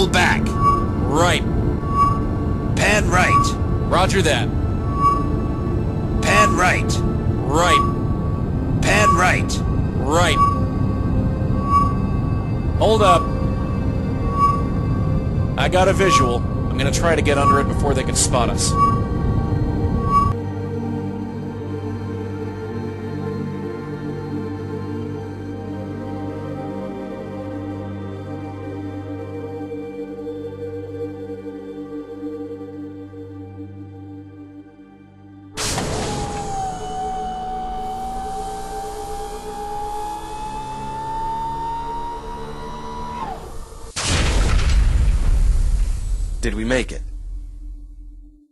Pull back. Right. Pan right. Roger that. Pan right. Right. Pan right. Right. Hold up. I got a visual. I'm gonna try to get under it before they can spot us. Did we make it?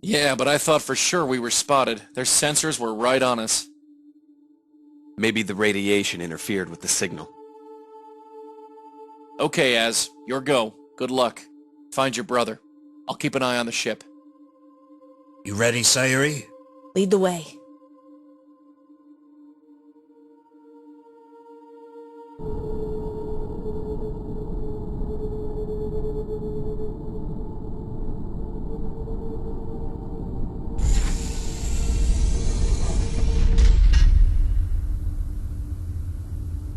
Yeah, but I thought for sure we were spotted. Their sensors were right on us. Maybe the radiation interfered with the signal. Okay, Az. Your go. Good luck. Find your brother. I'll keep an eye on the ship. You ready, Sayuri? Lead the way.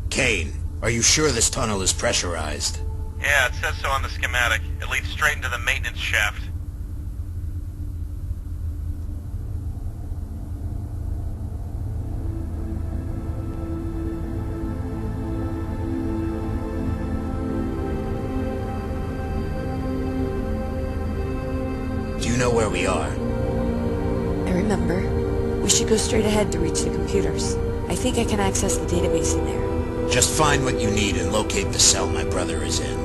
Kane, are you sure this tunnel is pressurized? Yeah, it says so on the schematic. It leads straight into the maintenance shaft. Do you know where we are? I remember. We should go straight ahead to reach the computers. I think I can access the database in there. Just find what you need and locate the cell my brother is in.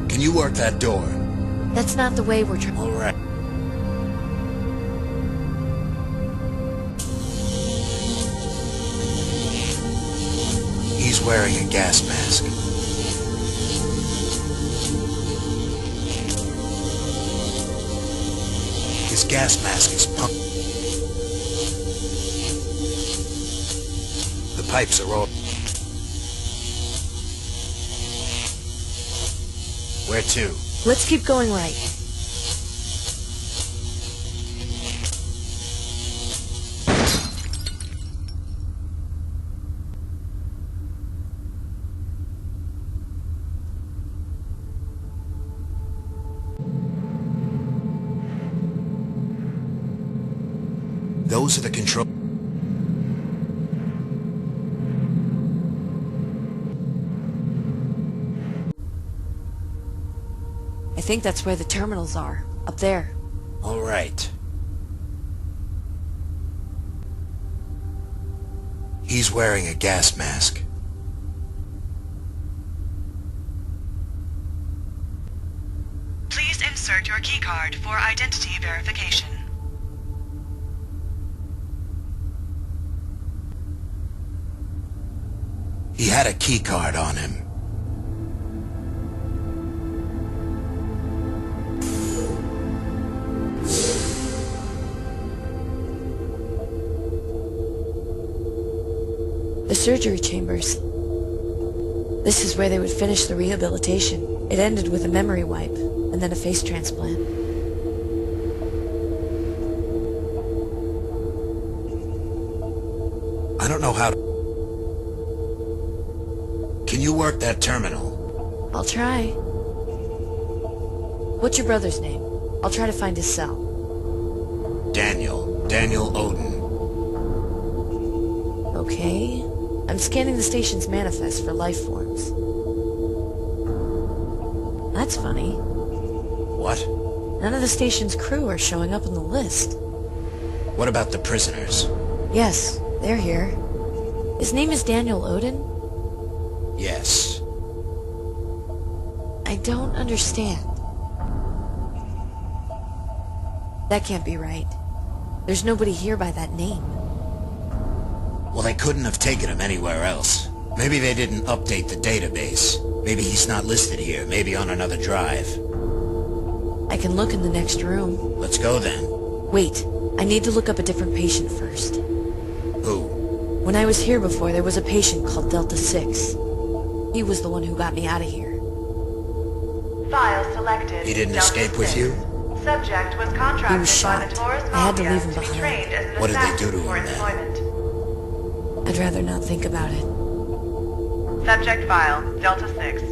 Can you work that door? That's not the way we're trying. All right. He's wearing a gas mask. His gas mask is pumped. The pipes are all... Where to? Let's keep going right. Those are the control... I think that's where the terminals are. Up there. All right. He's wearing a gas mask. Please insert your keycard for identity verification. He had a key card on him. The surgery chambers. This is where they would finish the rehabilitation. It ended with a memory wipe, and then a face transplant. I don't know how to... Can you work that terminal? I'll try. What's your brother's name? I'll try to find his cell. Daniel Odin. Okay. I'm scanning the station's manifest for life forms. That's funny. What? None of the station's crew are showing up on the list. What about the prisoners? Yes, they're here. His name is Daniel Odin? Yes. I don't understand. That can't be right. There's nobody here by that name. Well, they couldn't have taken him anywhere else. Maybe they didn't update the database. Maybe he's not listed here. Maybe on another drive. I can look in the next room. Let's go then. Wait, I need to look up a different patient first. Who? When I was here before, there was a patient called Delta-6. He was the one who got me out of here. File selected. He didn't Delta escape with 6. you? Subject was contracted He was by the shot. Taurus I had to Mafia leave him to be behind. trained as an What did they assassin do to for him then? employment. I'd rather not think about it. Subject file, Delta 6.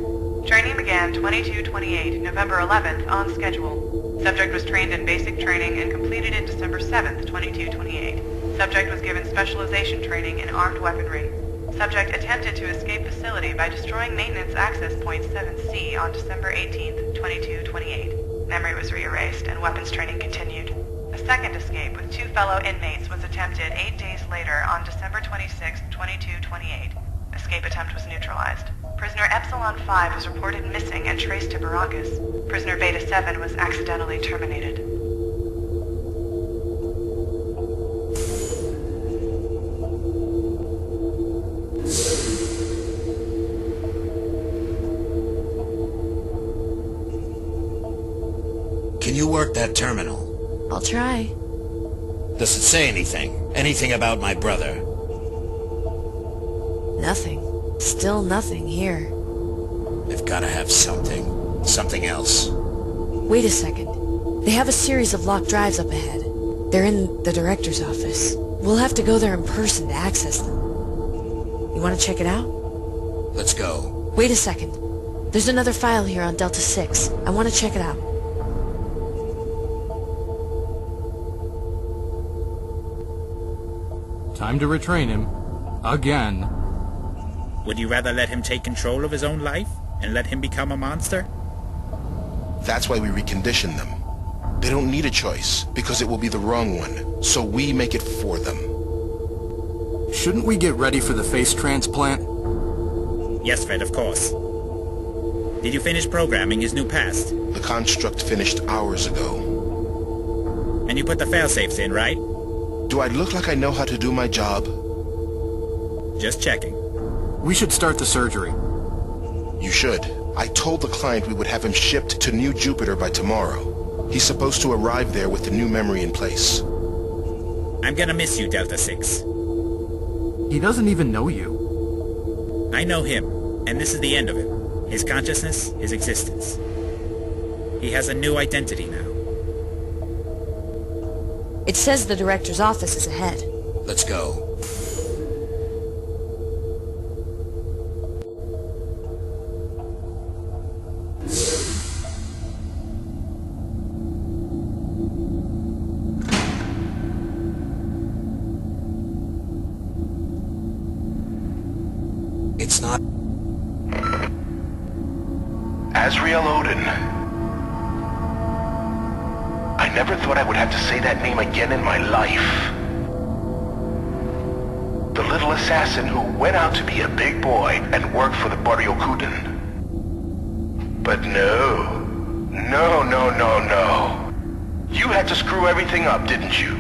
Training began 22/28, November 11th, on schedule. Subject was trained in basic training and completed it December 7th, 22/28. Subject was given specialization training in armed weaponry. Subject attempted to escape facility by destroying maintenance access point 7C on December 18th, 22/28. Memory was re-erased and weapons training continued. A second escape with 2 fellow inmates was attempted 8 days later on December 26th, 22/28. Escape attempt was neutralized. Prisoner Epsilon 5 was reported missing and traced to Baracus. Prisoner Beta 7 was accidentally terminated. Can you work that terminal? I'll try. Does it say anything? Anything about my brother? Nothing. Still nothing here. They've gotta have something. Something else. Wait a second. They have a series of locked drives up ahead. They're in the director's office. We'll have to go there in person to access them. You want to check it out? Let's go. Wait a second. There's another file here on Delta 6. I want to check it out. Time to retrain him. Again. Would you rather let him take control of his own life and let him become a monster? That's why we recondition them. They don't need a choice, because it will be the wrong one, so we make it for them. Shouldn't we get ready for the face transplant? Yes, Fred, of course. Did you finish programming his new past? The construct finished hours ago. And you put the failsafes in, right? Do I look like I know how to do my job? Just checking. We should start the surgery. You should. I told the client we would have him shipped to New Jupiter by tomorrow. He's supposed to arrive there with the new memory in place. I'm gonna miss you, Delta 6. He doesn't even know you. I know him, and this is the end of him. His consciousness, his existence. He has a new identity now. It says the director's office is ahead. Let's go. It's not... Azrael Odin. I never thought I would have to say that name again in my life. The little assassin who went out to be a big boy and work for the Barrio Kuden. But no. No. You had to screw everything up, didn't you?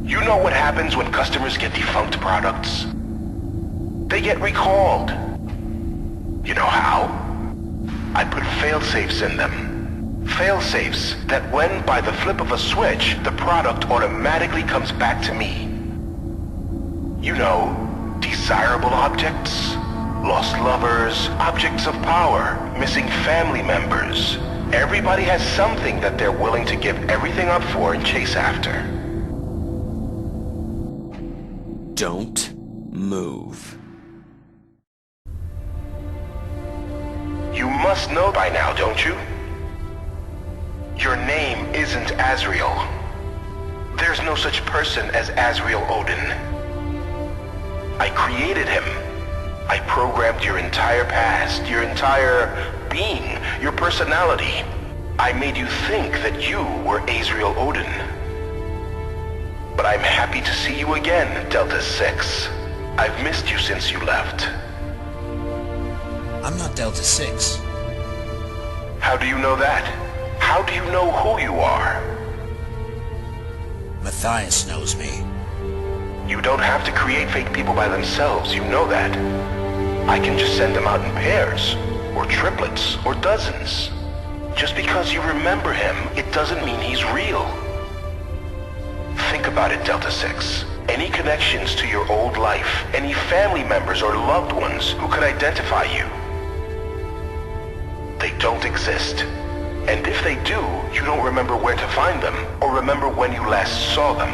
You know what happens when customers get defunct products? They get recalled. You know how? I put fail-safes in them. Fail-safes that when, by the flip of a switch, the product automatically comes back to me. You know, desirable objects, lost lovers, objects of power, missing family members. Everybody has something that they're willing to give everything up for and chase after. Don't move. You must know by now, don't you? Your name isn't Azrael. There's no such person as Azrael Odin. I created him. I programmed your entire past, your entire being, your personality. I made you think that you were Azrael Odin. But I'm happy to see you again, Delta 6. I've missed you since you left. I'm not Delta 6. How do you know that? How do you know who you are? Matthias knows me. You don't have to create fake people by themselves, you know that. I can just send them out in pairs, or triplets, or dozens. Just because you remember him, it doesn't mean he's real. about it, Delta-6. Any connections to your old life, any family members or loved ones who could identify you, they don't exist. And if they do, you don't remember where to find them or remember when you last saw them.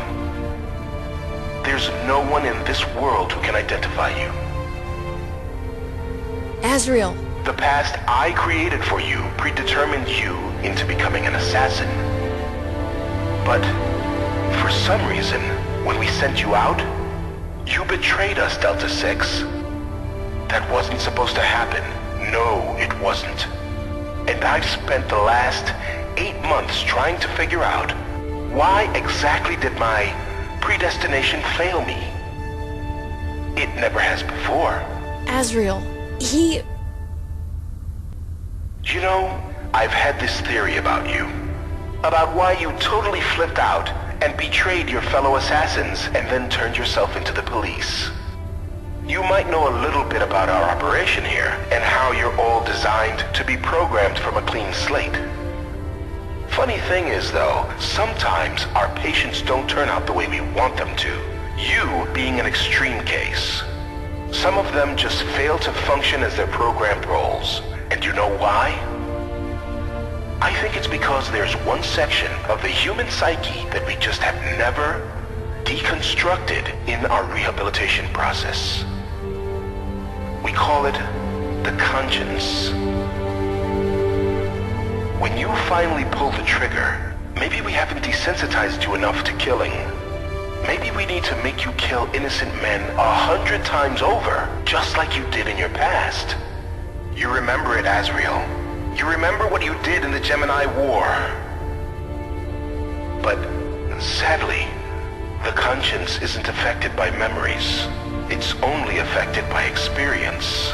There's no one in this world who can identify you. Azrael. The past I created for you predetermined you into becoming an assassin. But for some reason, when we sent you out, you betrayed us, Delta-6. That wasn't supposed to happen. No, it wasn't. And I've spent the last 8 months trying to figure out why exactly did my predestination fail me? It never has before. Azrael, he... You know, I've had this theory about you. About why you totally flipped out and betrayed your fellow assassins and then turned yourself into the police. You might know a little bit about our operation here and how you're all designed to be programmed from a clean slate. Funny thing is, though, sometimes our patients don't turn out the way we want them to. You being an extreme case. Some of them just fail to function as their programmed roles. And you know why? I think it's because there's one section of the human psyche that we just have never deconstructed in our rehabilitation process. We call it the conscience. When you finally pull the trigger, maybe we haven't desensitized you enough to killing. Maybe we need to make you kill innocent men 100 times over, just like you did in your past. You remember it, Azrael. You remember what you did in the Gemeni War. But sadly, the conscience isn't affected by memories. It's only affected by experience.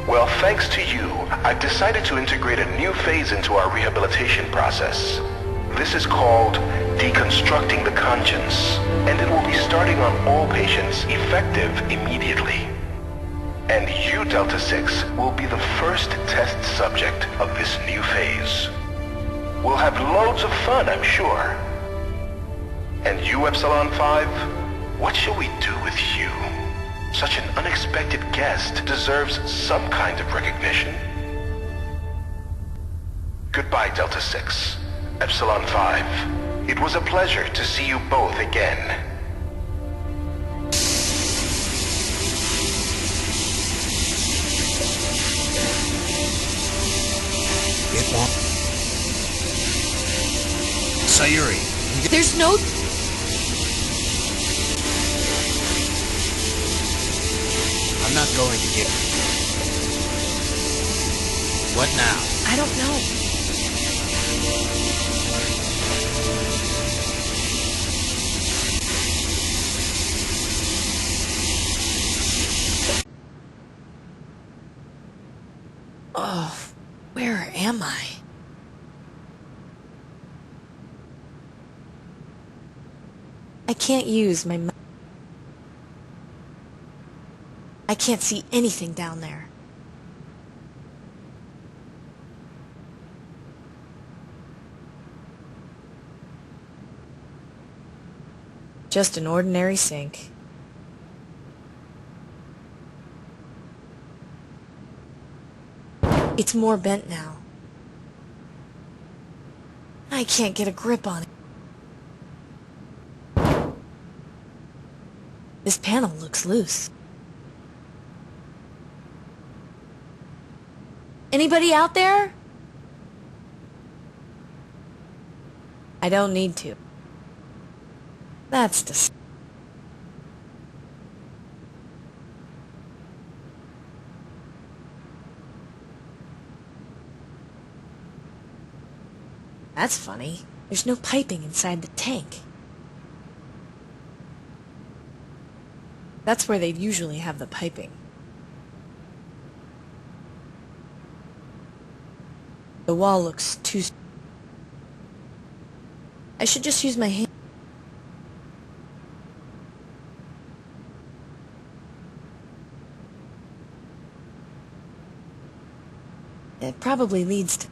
Well, thanks to you, I've decided to integrate a new phase into our rehabilitation process. This is called deconstructing the conscience, and it will be starting on all patients, effective immediately. And you, Delta-6, will be the first test subject of this new phase. We'll have loads of fun, I'm sure. And you, Pt.15, what shall we do with you? Such an unexpected guest deserves some kind of recognition. Goodbye, Delta-6. Pt.15. It was a pleasure to see you both again. It won't. Sayuri, There's no... I'm not going to get... What now? I don't know. Oh, where am I? I can't use my... I can't see anything down there. Just an ordinary sink. It's more bent now. I can't get a grip on it. This panel looks loose. Anybody out there? I don't need to. That's the... That's funny. There's no piping inside the tank. That's where they'd usually have the piping. The wall looks too... I should just use my hand. It probably leads to...